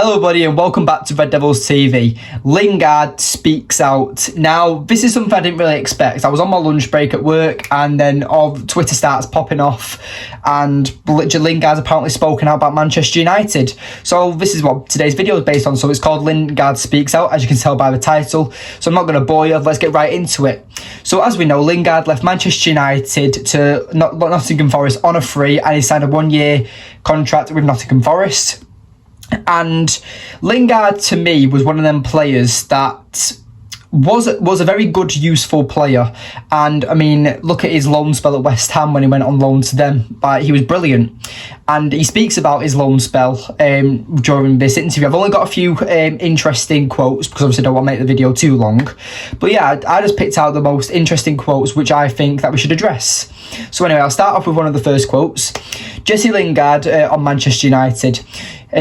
Hello buddy and welcome back to Red Devils TV. Lingard speaks out. Now this is something I didn't really expect. I was on my lunch break at work and then Twitter starts popping off and Lingard's apparently spoken out about Manchester United. So this is what today's video is based on. So it's called Lingard Speaks Out, as you can tell by the title. So I'm not going to bore you, let's get right into it. So as we know, Lingard left Manchester United to Nottingham Forest on a free and he signed a 1-year contract with Nottingham Forest. And Lingard, to me, was one of them players that was a very good, useful player. And I mean, look at his loan spell at West Ham when he went on loan to them. But he was brilliant. And he speaks about his loan spell during this interview. I've only got a few interesting quotes because obviously I don't want to make the video too long. But yeah, I just picked out the most interesting quotes which I think that we should address. So anyway, I'll start off with one of the first quotes. Jesse Lingard on Manchester United.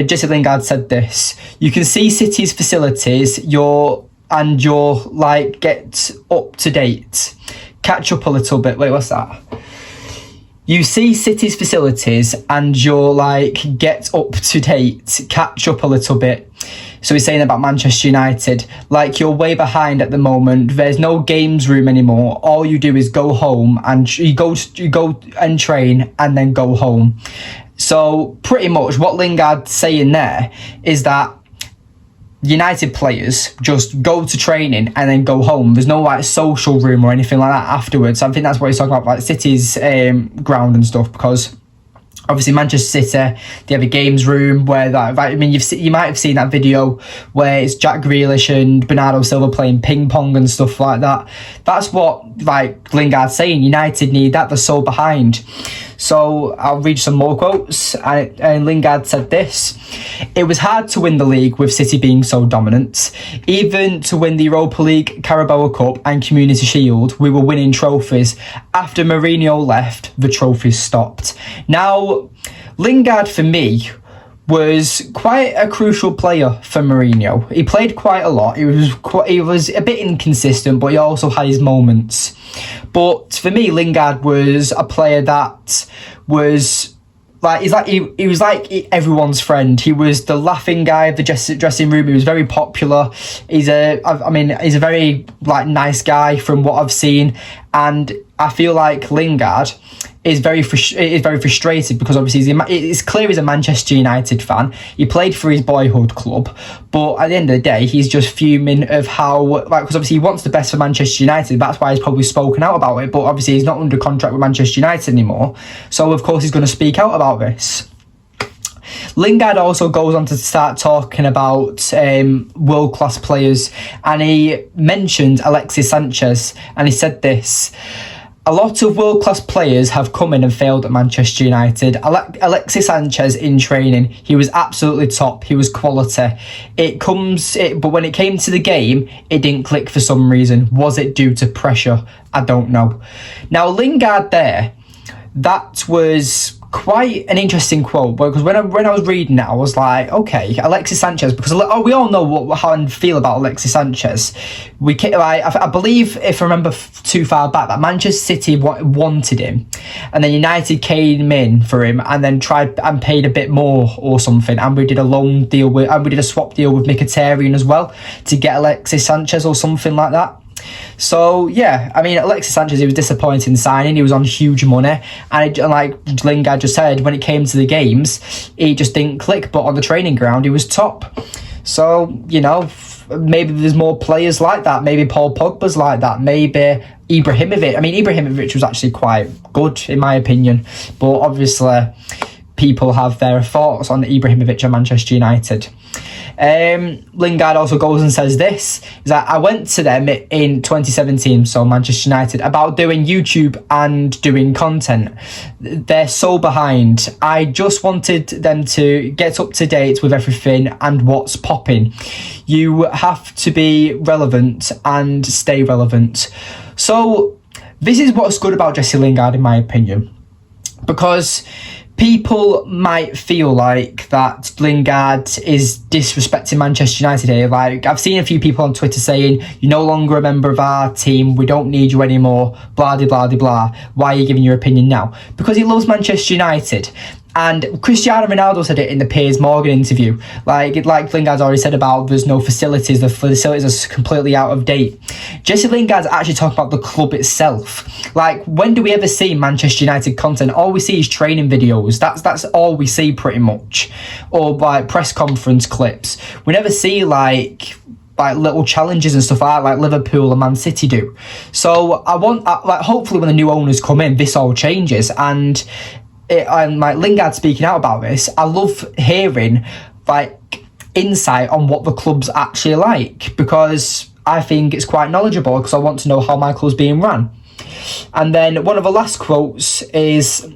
Jesse Lingard said this: "You can see City's facilities, you're like, get up to date. Catch up a little bit." Wait, what's that? You see City's facilities and you're like, get up to date, catch up a little bit. So he's saying about Manchester United, like, you're way behind at the moment. There's no games room anymore. All you do is go home and you go and train and then go home. So pretty much what Lingard's saying there is that United players just go to training and then go home. There's no like social room or anything like that afterwards. I think that's what he's talking about, like City's ground and stuff, because obviously Manchester City, they have a games room where that, I mean, you might have seen that video where it's Jack Grealish and Bernardo Silva playing ping pong and stuff like that. That's what like Lingard's saying. United need that. They're so behind. So I'll read some more quotes. And Lingard said this: "It was hard to win the league with City being so dominant. Even to win the Europa League, Carabao Cup and Community Shield, we were winning trophies. After Mourinho left, the trophies stopped." Now, Lingard for me was quite a crucial player for Mourinho. He played quite a lot. He was a bit inconsistent, but he also had his moments. But for me, Lingard was a player that was like, he was like everyone's friend. He was the laughing guy of the dressing room. He was very popular. He's a very like nice guy from what I've seen, and I feel like Lingard is very frustrated because obviously it's clear he's a Manchester United fan. He played for his boyhood club, but at the end of the day, he's just fuming of how, like, because obviously he wants the best for Manchester United. That's why he's probably spoken out about it. But obviously he's not under contract with Manchester United anymore, so of course he's going to speak out about this. Lingard also goes on to start talking about world-class players, and he mentioned Alexis Sanchez, and he said this: "A lot of world-class players have come in and failed at Manchester United. Alexis Sanchez in training, he was absolutely top. He was quality. But when it came to the game, it didn't click for some reason. Was it due to pressure? I don't know." Now, Lingard there, that was quite an interesting quote, because when I was reading it, I was like, okay, Alexis Sanchez, because we all know how I feel about Alexis Sanchez. I believe, if I remember too far back, that Manchester City wanted him, and then United came in for him and then tried and paid a bit more or something, and we did a swap deal with Mkhitaryan as well to get Alexis Sanchez or something like that. So yeah, I mean, Alexis Sanchez, he was disappointing signing. He was on huge money, and like Lingard just said, when it came to the games, he just didn't click. But on the training ground, he was top. So, you know, maybe there's more players like that. Maybe Paul Pogba's like that. Maybe Ibrahimovic. I mean, Ibrahimovic was actually quite good in my opinion, but obviously people have their thoughts on Ibrahimovic and Manchester United. Lingard also goes and says this, is that I went to them in 2017, so Manchester United, about doing YouTube and doing content. They're so behind. I just wanted them to get up to date with everything and what's popping. You have to be relevant and stay relevant. So this is what's good about Jesse Lingard, in my opinion, because people might feel like that Lingard is disrespecting Manchester United here. Like, I've seen a few people on Twitter saying, you're no longer a member of our team, we don't need you anymore, blah, blah, blah, blah. Why are you giving your opinion now? Because he loves Manchester United. And Cristiano Ronaldo said it in the Piers Morgan interview. Like Lingard's already said about there's no facilities, the facilities are completely out of date. Jesse Lingard's actually talking about the club itself. Like, when do we ever see Manchester United content? All we see is training videos. That's all we see pretty much. Or like press conference clips. We never see like little challenges and stuff like Liverpool and Man City do. So I want, like, hopefully when the new owners come in, this all changes. And like Lingard speaking out about this, I love hearing like insight on what the club's actually like, because I think it's quite knowledgeable, because I want to know how my club's being run. And then one of the last quotes is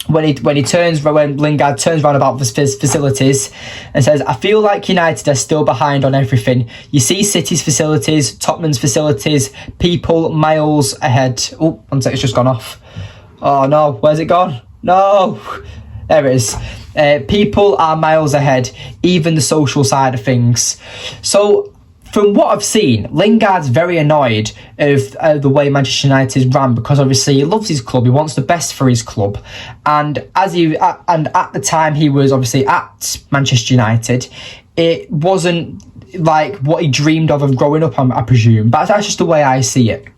when Lingard turns around about the facilities and says, I feel like United are still behind on everything. You see City's facilities, Tottenham's facilities, people miles ahead. Oh, one sec, it's just gone off. Oh no, where's it gone? No, there it is. People are miles ahead, even the social side of things. So from what I've seen, Lingard's very annoyed of the way Manchester United ran, because obviously he loves his club, he wants the best for his club, and at the time he was obviously at Manchester United, it wasn't like what he dreamed of growing up, I presume. But that's just the way I see it.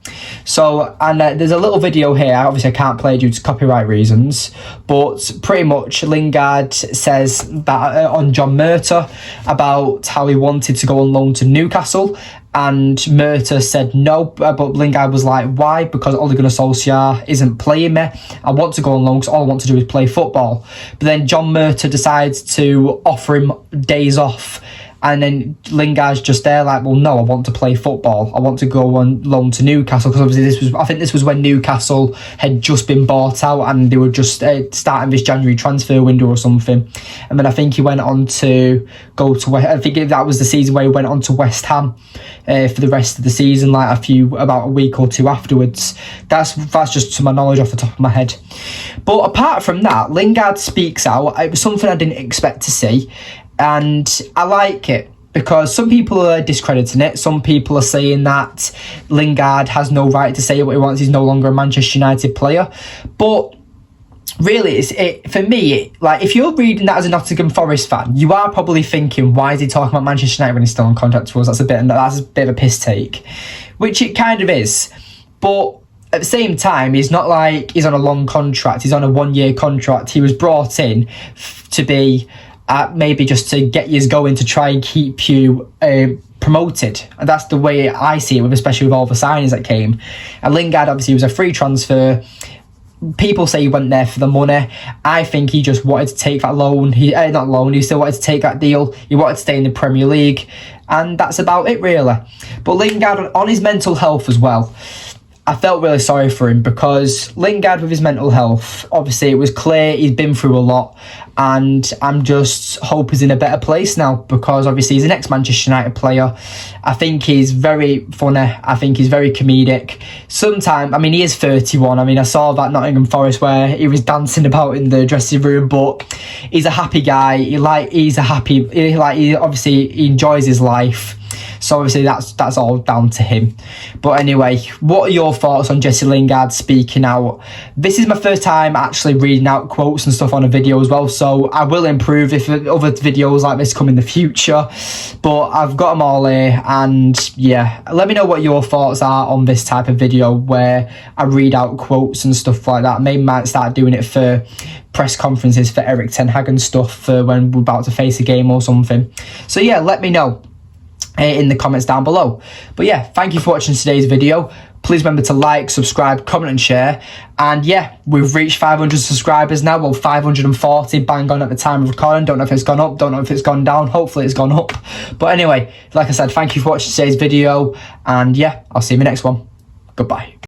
So, and there's a little video here, obviously I can't play it due to copyright reasons, but pretty much Lingard says that on John Murta about how he wanted to go on loan to Newcastle, and Murta said no, but Lingard was like, why? Because Ole Gunnar Solskjaer isn't playing me. I want to go on loan because all I want to do is play football. But then John Murta decides to offer him days off. And then Lingard's just there like, well, no, I want to play football. I want to go on loan to Newcastle, because obviously I think this was when Newcastle had just been bought out and they were just starting this January transfer window or something. And then I think he went on to go to, I think that was the season where he went on to West Ham for the rest of the season, like about a week or two afterwards. That's just to my knowledge off the top of my head. But apart from that, Lingard speaks out. It was something I didn't expect to see. And I like it, because some people are discrediting it. Some people are saying that Lingard has no right to say what he wants. He's no longer a Manchester United player. But really, for me, like, if you're reading that as a Nottingham Forest fan, you are probably thinking, why is he talking about Manchester United when he's still on contract to us? That's a bit of a piss take, which it kind of is. But at the same time, he's not like he's on a long contract. He's on a 1-year contract. He was brought in to be maybe just to get you going, to try and keep you promoted. And that's the way I see it, especially with all the signings that came. And Lingard obviously was a free transfer. People say he went there for the money. I think he just wanted to take that loan. He still wanted to take that deal. He wanted to stay in the Premier League. And that's about it, really. But Lingard, on his mental health as well, I felt really sorry for him, because Lingard, with his mental health, obviously it was clear he's been through a lot, and I'm just hope he's in a better place now, because obviously he's an ex-Manchester United player. I think he's very funny. I think he's very comedic. Sometimes, I mean, he is 31. I mean, I saw that Nottingham Forest where he was dancing about in the dressing room, but he's a happy guy. He enjoys his life. So obviously that's all down to him. But anyway, what are your thoughts on Jesse Lingard speaking out? This is my first time actually reading out quotes and stuff on a video as well, so I will improve if other videos like this come in the future. But I've got them all here, and yeah, let me know what your thoughts are on this type of video where I read out quotes and stuff like that. Maybe might start doing it for press conferences for Erik ten Hag and stuff for when we're about to face a game or something. So yeah, let me know in the comments down below. But yeah, thank you for watching today's video. Please remember to like, subscribe, comment and share. And yeah, we've reached 500 subscribers now. Well, 540 bang on at the time of recording. Don't know if it's gone up, don't know if it's gone down. Hopefully it's gone up. But anyway, like I said, thank you for watching today's video, and yeah, I'll see you in the next one. Goodbye.